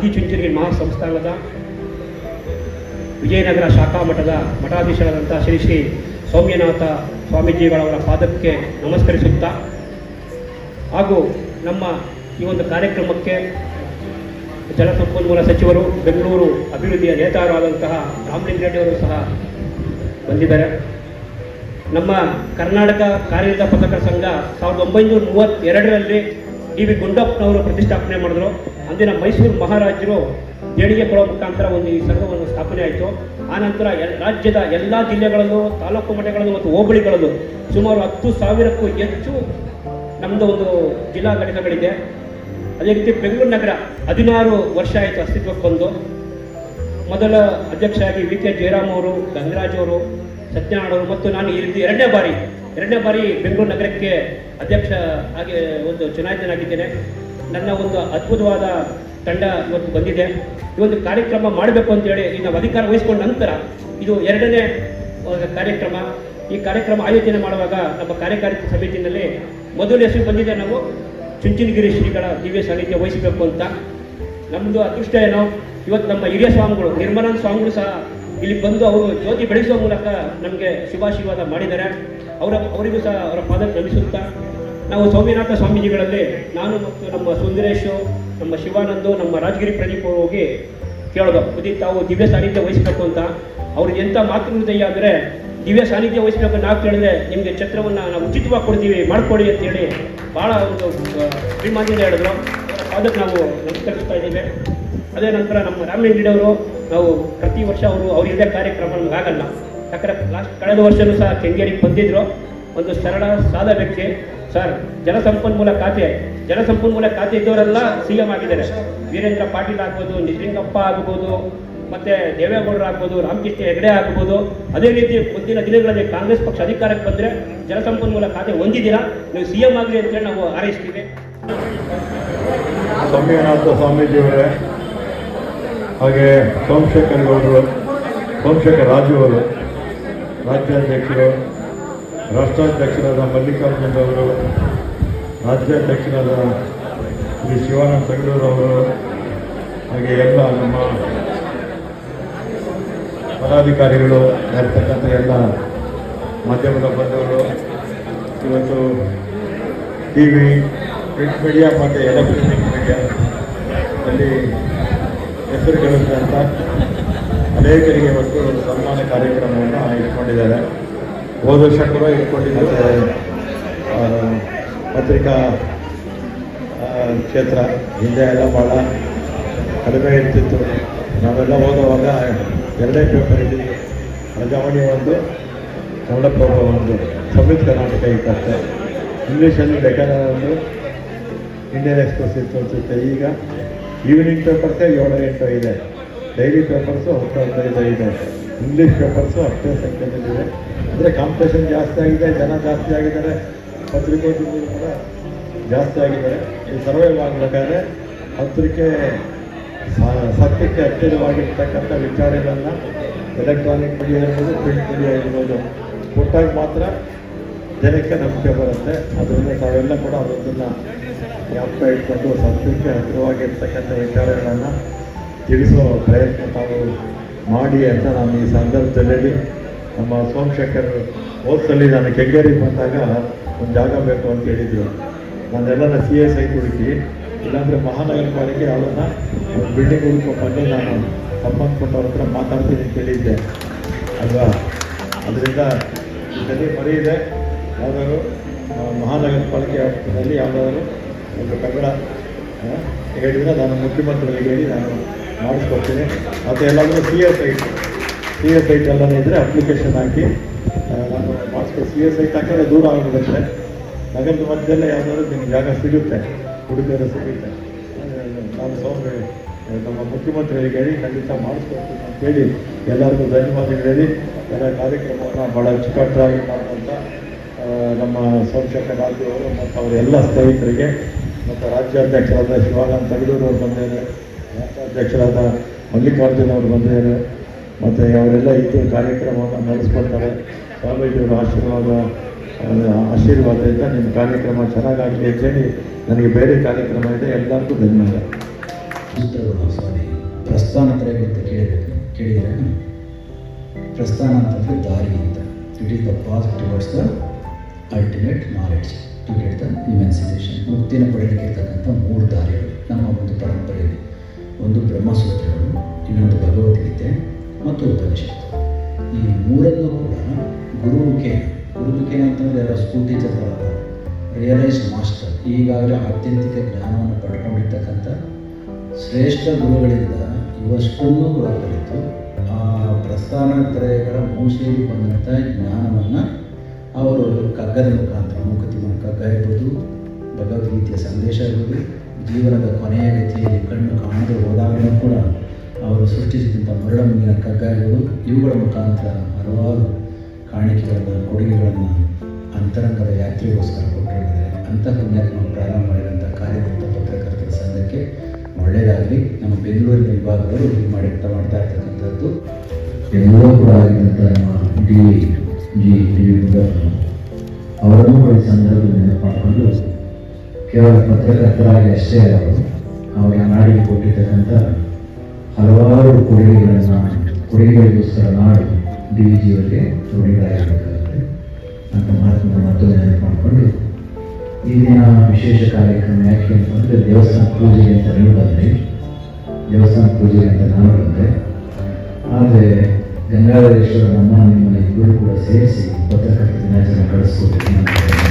ಆದಿಚುಂಚನಗಿರಿ ಮಹಾಸಂಸ್ಥಾನದ ವಿಜಯನಗರ ಶಾಖಾ ಮಠದ ಮಠಾಧೀಶರಾದಂಥ ಶ್ರೀ ಶ್ರೀ ಸೌಮ್ಯನಾಥ ಸ್ವಾಮೀಜಿಗಳವರ ಪಾದಕ್ಕೆ ನಮಸ್ಕರಿಸುತ್ತಾ ಹಾಗೂ ನಮ್ಮ ಈ ಒಂದು ಕಾರ್ಯಕ್ರಮಕ್ಕೆ ಜಲಸಂಪನ್ಮೂಲ ಸಚಿವರು, ಬೆಂಗಳೂರು ಅಭಿವೃದ್ಧಿಯ ನೇತಾರರಾದಂತಹ ರಾಮಲಿಂಗಾರೆಡ್ಡಿಯವರು ಸಹ ಬಂದಿದ್ದಾರೆ. ನಮ್ಮ ಕರ್ನಾಟಕ ಕಾರ್ಯನಿರತ ಪತ್ರಕರ್ತರ ಸಂಘ 1932ರಲ್ಲಿ ಡಿ ವಿ ಗುಂಡಪ್ಪನವರು ಪ್ರತಿಷ್ಠಾಪನೆ ಮಾಡಿದ್ರು. ಅಂದಿನ ಮೈಸೂರು ಮಹಾರಾಜರು ದೇಣಿಗೆ ಕೊಡೋ ಮುಖಾಂತರ ಈ ಸಂಘವನ್ನು ಸ್ಥಾಪನೆ ಆಯಿತು. ಆನಂತರ ರಾಜ್ಯದ ಎಲ್ಲ ಜಿಲ್ಲೆಗಳಲ್ಲೂ, ತಾಲೂಕು ಮಟ್ಟಗಳಲ್ಲೂ ಮತ್ತು ಹೋಬಳಿಗಳಲ್ಲೂ ಸುಮಾರು 10,000ಕ್ಕೂ ಹೆಚ್ಚು ನಮ್ಮದು ಒಂದು ಜಿಲ್ಲಾ ಘಟಕಗಳಿದೆ. ಅದೇ ರೀತಿ ಬೆಂಗಳೂರು ನಗರ 16 ವರ್ಷ ಆಯಿತು ಅಸ್ತಿತ್ವಕ್ಕೆ ಬಂದು. ಮೊದಲ ಅಧ್ಯಕ್ಷರಾಗಿ ವಿ ಕೆ ಜಯರಾಮ್ ಅವರು, ಗಂಗರಾಜ್ ಅವರು, ಸತ್ಯನಾರಾಯಣ ಅವರು ಮತ್ತು ನಾನು ಈ ರೀತಿ ಎರಡನೇ ಬಾರಿ ಬೆಂಗಳೂರು ನಗರಕ್ಕೆ ಅಧ್ಯಕ್ಷ ಆಗಿ ಒಂದು ಚುನಾಯಿತನಾಗಿದ್ದೇನೆ. ನನ್ನ ಒಂದು ಅದ್ಭುತವಾದ ತಂಡ ಇವತ್ತು ಬಂದಿದೆ. ಈ ಒಂದು ಕಾರ್ಯಕ್ರಮ ಮಾಡಬೇಕು ಅಂತೇಳಿ ನಾವು ಅಧಿಕಾರ ವಹಿಸಿಕೊಂಡ ನಂತರ ಇದು 2ನೇ ಕಾರ್ಯಕ್ರಮ. ಈ ಕಾರ್ಯಕ್ರಮ ಆಯೋಜನೆ ಮಾಡುವಾಗ ನಮ್ಮ ಕಾರ್ಯಕಾರಿ ಸಮಿತಿಯಲ್ಲಿ ಮೊದಲ ಹೆಸರು ಬಂದಿದೆ, ನಾವು ಚುಂಚನಗಿರಿ ಶ್ರೀಗಳ ದಿವ್ಯ ಸಾನ್ನಿಧ್ಯ ವಹಿಸಬೇಕು ಅಂತ. ನಮ್ಮದು ಅದೃಷ್ಟ ಏನೋ, ಇವತ್ತು ನಮ್ಮ ಹಿರಿಯ ಸ್ವಾಮಿಗಳು ನಿರ್ಮಲಾನಂದ ಸ್ವಾಮಿಗಳು ಸಹ ಇಲ್ಲಿ ಬಂದು ಅವರು ಜ್ಯೋತಿ ಬೆಳೆಸುವ ಮೂಲಕ ನಮಗೆ ಶುಭಾಶೀರ್ವಾದ ಮಾಡಿದ್ದಾರೆ. ಅವರಿಗೂ ಸಹ ಅವರ ಪಾದಕ್ಕೆ ನಮಿಸುತ್ತಾ, ನಾವು ಸೌಮ್ಯನಾಥ ಸ್ವಾಮೀಜಿಗಳಲ್ಲಿ ನಾನು ಮತ್ತು ನಮ್ಮ ಸುಂದರೇಶು, ನಮ್ಮ ಶಿವಾನಂದು, ನಮ್ಮ ರಾಜಗಿರಿ ಪ್ರದೀಪ್ ಅವರು ಹೋಗಿ ಕೇಳೋದು, ತಾವು ದಿವ್ಯ ಸಾನ್ನಿಧ್ಯ ವಹಿಸಬೇಕು ಅಂತ. ಅವ್ರಿಗೆ ಎಂಥ ಮಾತೃಹೃದಯ ಅಂದರೆ, ದಿವ್ಯ ಸಾನ್ನಿಧ್ಯ ವಹಿಸಬೇಕು ನಾವು ಕೇಳಿದ್ರೆ ನಿಮಗೆ ಛತ್ರವನ್ನು ನಾವು ಉಚಿತವಾಗಿ ಕೊಡ್ತೀವಿ, ಮಾಡಿಕೊಡಿ ಅಂತೇಳಿ ಭಾಳ ಒಂದು ಅಭಿಮಾನಿಯಿಂದ ಹೇಳಿದ್ರು. ಅವರ ಪಾದಕ್ಕೆ ನಾವು ನಮಸ್ಕರಿಸ್ತಾ ಇದ್ದೀವಿ. ಅದೇ ನಂತರ ನಮ್ಮ ರಾಮಲಿಂಗಾರೆಡ್ಡಿಯವರು, ನಾವು ಪ್ರತಿ ವರ್ಷ ಅವರಿಲ್ಲದೆ ಕಾರ್ಯಕ್ರಮ ನಮಗಾಗಲ್ಲ. ಯಾಕಂದರೆ ಕಳೆದ ವರ್ಷವೂ ಸಹ ಕೆಂಗೇರಿಗೆ ಬಂದಿದ್ದರು. ಒಂದು ಸರಳ ಸಾದ ವ್ಯಕ್ತಿ. ಸರ್, ಜಲಸಂಪನ್ಮೂಲ ಖಾತೆ ಇದ್ದವರೆಲ್ಲ CM ಆಗಿದ್ದಾರೆ. ವೀರೇಂದ್ರ ಪಾಟೀಲ್ ಆಗ್ಬೋದು, ನಿಜಲಿಂಗಪ್ಪ ಆಗ್ಬೋದು, ಮತ್ತು ದೇವೇಗೌಡರು ಆಗ್ಬೋದು, ರಾಮಕೃಷ್ಣ ಹೆಗಡೆ ಆಗ್ಬೋದು. ಅದೇ ರೀತಿ ಮುಂದಿನ ದಿನಗಳಲ್ಲಿ ಕಾಂಗ್ರೆಸ್ ಪಕ್ಷ ಅಧಿಕಾರಕ್ಕೆ ಬಂದರೆ ಜಲಸಂಪನ್ಮೂಲ ಖಾತೆ ಹೊಂದಿದ್ದೀರಾ, ನೀವು CM ಆಗಲಿ ಅಂತೇಳಿ ನಾವು ಹಾರೈಸ್ತೀವಿ. ಸೌಮ್ಯನಾಥ ಸ್ವಾಮೀಜಿಯವರೇ, ಹಾಗೆ ಸೋಮಶೇಖರ್ ರಾಜು ಅವರು, ರಾಜ್ಯಾಧ್ಯಕ್ಷರು, ರಾಷ್ಟ್ರಾಧ್ಯಕ್ಷರಾದ ಮಲ್ಲಿಕಾರ್ಜುನ್ ಅವರು, ರಾಜ್ಯಾಧ್ಯಕ್ಷರಾದ ಶ್ರೀ ಶಿವಾನಂದ ತಗಡೂರವರು, ಹಾಗೆ ಎಲ್ಲ ನಮ್ಮ ಪದಾಧಿಕಾರಿಗಳು ಇರ್ತಕ್ಕಂಥ ಎಲ್ಲ ಮಾಧ್ಯಮದ ಬಂಧುಗಳು, ಇವತ್ತು TV, ಪ್ರಿಂಟ್ ಮೀಡಿಯಾ ಮತ್ತು ಎಲೆಕ್ಟ್ರಾನಿಕ್ ಮೀಡಿಯಾ ಅಲ್ಲಿ ಹೆಸರು ಗಳಿಸಿದಂಥ ಅನೇಕರಿಗೆ ಇವತ್ತು ಸನ್ಮಾನ ಕಾರ್ಯಕ್ರಮವನ್ನು ಇಟ್ಕೊಂಡಿದ್ದಾರೆ. ಹೋದ ವರ್ಷ ಕೂಡ ಇಟ್ಕೊಂಡಿದ್ದಾರೆ. ಪತ್ರಿಕಾ ಕ್ಷೇತ್ರ ಹಿಂದೆ ಎಲ್ಲ ಭಾಳ ಕಡಿಮೆ ಇರ್ತಿತ್ತು. ನಾವೆಲ್ಲ ಓದುವಾಗ 2 ಪೇಪರ್ ಇದ್ದಿದ್ದು, ಪ್ರಜಾವಾಣಿ ಒಂದು, ಕನ್ನಡಪ್ರಭ ಒಂದು, ಸಂಯುಕ್ತ ಕರ್ನಾಟಕ ಇತ್ತಷ್ಟೇ. ಇಂಗ್ಲೀಷಲ್ಲಿ ಡೆಕ್ಕನ್ ಒಂದು, ಇಂಡಿಯನ್ ಎಕ್ಸ್ಪ್ರೆಸ್ ಇತ್ತು ಅನಿಸುತ್ತೆ. ಈಗ ಈವ್ನಿಂಗ್ ಪೇಪರ್ಸೇ 7-8 ಇದೆ, ಡೈಲಿ ಪೇಪರ್ಸು 10-15 ಇದೆ, ಇಂಗ್ಲೀಷ್ ಪೇಪರ್ಸು ಅಷ್ಟೇ ಸಂಖ್ಯೆಯಲ್ಲಿದೆ. ಅಂದರೆ ಕಾಂಪಿಟೇಷನ್ ಜಾಸ್ತಿ ಆಗಿದೆ, ಜನ ಜಾಸ್ತಿ ಆಗಿದ್ದಾರೆ, ಪತ್ರಿಕೋದ್ಯಮಿಗಳು ಕೂಡ ಜಾಸ್ತಿ ಆಗಿದ್ದಾರೆ. ಈ ಸರ್ವೈವ್ ಆಗಬೇಕಾದ್ರೆ ಪತ್ರಿಕೆ ಸತ್ಯಕ್ಕೆ ಹತ್ತಿರವಾಗಿರ್ತಕ್ಕಂಥ ವಿಚಾರಗಳನ್ನು ಎಲೆಕ್ಟ್ರಾನಿಕ್ ಮೀಡಿಯಾ ಇರ್ಬೋದು, ಪ್ರಿಂಟ್ ಮೀಡಿಯಾ ಇರ್ಬೋದು ಕೊಟ್ಟಾಗ ಮಾತ್ರ ಜನಕ್ಕೆ ನಂಬಿಕೆ ಬರುತ್ತೆ. ಅದರಿಂದ ತಾವೆಲ್ಲ ಕೂಡ ಅದನ್ನು ಜ್ಞಾಪಕ ಇಟ್ಕೊಂಡು ಸತ್ಯಕ್ಕೆ ಹತ್ತಿರವಾಗಿರ್ತಕ್ಕಂಥ ವಿಚಾರಗಳನ್ನು ತಿಳಿಸುವ ಪ್ರಯತ್ನ ತಾವು ಮಾಡಿ ಅಂತ ನಾನು ಈ ಸಂದರ್ಭದಲ್ಲಿ ನಮ್ಮ ಸೋಮಶೇಖರ್ ಹೋದ್ಸಲಿ ನಾನು ಕೆಂಗೇರಿಗೆ ಬಂದಾಗ ಒಂದು ಜಾಗ ಬೇಕು ಅಂತ ಹೇಳಿದರು. ನಾನೆಲ್ಲ CSI ಹುಡುಕಿ, ಇಲ್ಲಾಂದರೆ ಮಹಾನಗರ ಪಾಲಿಕೆ ಅವರನ್ನ ಒಂದು ಬಿಲ್ಡಿಂಗ್ ಹುಡುಕೋ ಬಗ್ಗೆ ನಾನು ಸಂಬಂಧಪಟ್ಟವ್ರ ಹತ್ರ ಮಾತಾಡ್ತೀನಿ ಅಂತ ಹೇಳಿದ್ದೆ ಅಲ್ವಾ. ಅದರಿಂದ ಇದರಲ್ಲಿ ಮರಿ ಇದೆ. ಯಾವುದಾದ್ರು ಮಹಾನಗರ ಪಾಲಿಕೆ ವ್ಯಾಪ್ತಿಯಲ್ಲಿ ಯಾವುದಾದ್ರು ಒಂದು ಕನ್ನಡ ಹೇಳಿದರೆ ನಾನು ಮುಖ್ಯಮಂತ್ರಿಗಳಿಗೆ ಹೇಳಿ ನಾನು ಮಾಡಿಸ್ಕೊಡ್ತೀನಿ. ಮತ್ತು ಎಲ್ಲಾದರೂ CSI ಎಲ್ಲನೇ ಇದ್ದರೆ ಅಪ್ಲಿಕೇಶನ್ ಹಾಕಿ ನಾನು ಮಾಡಿಸ್ಕೊಡ್ತೀನಿ. CSI ಹಾಕಿದ್ರೆ ದೂರ ಆಗಿಬಿಡುತ್ತೆ. ನಗರದ ಮಧ್ಯದಲ್ಲೇ ಯಾವುದಾದ್ರು ನಿಮ್ಗೆ ಜಾಗ ಸಿಗುತ್ತೆ, ಹುಡುಗರು ಸಿಗುತ್ತೆ. ನಾನು ನಮ್ಮ ಮುಖ್ಯಮಂತ್ರಿಗಳಿಗೆ ಹೇಳಿ ಖಂಡಿತ ಮಾಡಿಸ್ಕೊಡ್ತೀನಿ ಅಂತೇಳಿ ಎಲ್ಲರಿಗೂ ಧನ್ಯವಾದಗಳು ಹೇಳಿ ಎಲ್ಲ ಕಾರ್ಯಕ್ರಮವನ್ನು ಭಾಳ ಅಚ್ಚುಕಟ್ಟಾಗಿ ಮಾಡುವಂಥ ನಮ್ಮ ಸೋಮಶೇಖರ್ ರಾಜು ಅವರು ಮತ್ತು ಅವರ ಎಲ್ಲ ಸ್ನೇಹಿತರಿಗೆ, ಮತ್ತು ರಾಜ್ಯಾಧ್ಯಕ್ಷರಾದ ಶಿವಾನಂದ ತಗಡೂರು ಅವರು ಬಂದಿದ್ದಾರೆ, ರಾಷ್ಟ್ರಾಧ್ಯಕ್ಷರಾದ ಮಲ್ಲಿಕಾರ್ಜುನ್ ಅವರು ಬಂದಿದ್ದಾರೆ, ಮತ್ತು ಅವರೆಲ್ಲ ಇದು ಕಾರ್ಯಕ್ರಮವನ್ನು ನಡೆಸ್ಕೊಳ್ತಾರೆ. ಸ್ವಾಮೀಜಿಯವರ ಆಶೀರ್ವಾದದಿಂದ ನಿಮ್ಮ ಕಾರ್ಯಕ್ರಮ ಚೆನ್ನಾಗಾಗಲಿ ಅಂತೇಳಿ ನನಗೆ ಬೇರೆ ಕಾರ್ಯಕ್ರಮ ಇದೆ. ಎಲ್ಲರಿಗೂ ಧನ್ಯವಾದ. ಸೂತ್ರಗಳು ಸಾರಿ ಪ್ರಸ್ಥಾನತ್ರಯ ಅಂತ ಕೇಳಿದರೆ ಪ್ರಸ್ಥಾನ ಅಂತಂದರೆ ದಾರಿ ಅಂತ. It is the path towards the ultimate knowledge to get the emancipation. ಮುಕ್ತಿನ ಪಡೆಯಲಿಕ್ಕೆ ಇರ್ತಕ್ಕಂಥ 3 ದಾರಿಗಳು ನಮ್ಮ ಒಂದು ಪರಂಪರೆಯಲ್ಲಿ. ಒಂದು ಬ್ರಹ್ಮಸೂತ್ರಗಳು, ಇನ್ನೊಂದು ಭಗವದ್ಗೀತೆ ಮತ್ತು ಉಪನಿಷತ್ತು. ಈ 3 ಕೂಡ ಗುರುಮುಖೇನ ಅಂತಂದರೆ ಎಲ್ಲ ಸ್ಕೂಲ್ ಟೀಚರ್ಗಳಲ್ಲ, ರಿಯಲೈಸ್ಡ್ ಮಾಸ್ಟರ್, ಈಗಾಗಲೇ ಆತ್ಯಂತಿಕ ಜ್ಞಾನವನ್ನು ಪಡ್ಕೊಂಡಿರ್ತಕ್ಕಂಥ ಶ್ರೇಷ್ಠ ಗುರುಗಳಿಂದ ಇವಷ್ಟನ್ನು ಕೂಡ ಕಲಿತು ಆ ಪ್ರಸ್ಥಾನತ್ರಯಗಳ ಮೂಸೆಯಲ್ಲಿ ಬಂದಂಥ ಜ್ಞಾನವನ್ನು ಅವರು ಕಗ್ಗದ ಮುಖಾಂತರ, ಮೂಕತಿ ಕಗ್ಗ ಇರ್ಬೋದು, ಭಗವದ್ಗೀತೆಯ ಸಂದೇಶ ಇರ್ಬೋದು, ಜೀವನದ ಕೊನೆಯ ಗತಿಯಲ್ಲಿ ಕಣ್ಣು ಕಾಣದೆ ಹೋದಾಗಲೂ ಕೂಡ ಅವರು ಸೃಷ್ಟಿಸಿದಂಥ ಮರಳ ಮುಂದಿನ ಕಗ್ಗ ಇರ್ಬೋದು, ಇವುಗಳ ಮುಖಾಂತರ ಹಲವಾರು ಕಾಣಿಕೆಗಳನ್ನು, ಕೊಡುಗೆಗಳನ್ನು ಅಂತರಂಗದ ಯಾತ್ರೆಗೋಸ್ಕರ ಕೊಟ್ಟಿದ್ದಾರೆ. ಅಂಥ ಪುಣ್ಯಾತ್ಮ ಪ್ರಾರಂಭ ಮಾಡಿದಂಥ ಕಾರ್ಯನಿರತ ಪತ್ರಕರ್ತರ ಸಂಘಕ್ಕೆ ಒಳ್ಳೆಯದಾಗಲಿ. ನಮ್ಮ ಬೆಂಗಳೂರಿನ ವಿಭಾಗದವರು ಹೀಗೆ ಮಾಡ್ತಾ ಇರ್ತಕ್ಕಂಥದ್ದು ಎಲ್ಲರೂ ಕೂಡ ಆಗಿದ್ದಂಥ ನಮ್ಮ ಡಿ ಅವರನ್ನು ಈ ಸಂದರ್ಭದಲ್ಲಿ ನೆನಪು ಮಾಡಿಕೊಂಡು ಕೇವಲ ಪತ್ರಕರ್ತರಾಗಿ ಅಷ್ಟೇ ಅವರ ನಾಡಿಗೆ ಕೊಟ್ಟಿರ್ತಕ್ಕಂಥ ಹಲವಾರು ಕೊಡುಗೆಗಳಿಗೋಸ್ಕರ ನಾಡು ಡಿ ವಿ ಜಿಯವರಿಗೆ ಋಣಿಗಳಾಗಿರಬೇಕಾಗುತ್ತೆ ಅಂತ ಮಾತನ್ನು ಮತ್ತೊಂದು ನೆನಪು ಮಾಡಿಕೊಂಡು ಈ ದಿನ ವಿಶೇಷ ಕಾರ್ಯಕ್ರಮ ಯಾಕೆ ಅಂತಂದರೆ ದೇವಸ್ಥಾನ ಪೂಜೆಗೆ ಅಂತ ನೀವು ಬಂದ್ರಿ, ದೇವಸ್ಥಾನ ಪೂಜೆಗೆ ಅಂತ ನಾನು ಬಂದೆ. ಆದರೆ ಗಂಗಾಧರೇಶ್ವರ ನಮ್ಮ ನಿಮ್ಮನ್ನ ಇಬ್ಬರು ಕೂಡ ಸೇರಿಸಿ ಪತ್ರಕರ್ತರ ದಿನಾಚರಣೆ ಕಳಿಸ್ಕೊಟ್ಟಿದ್ದೀನಿ.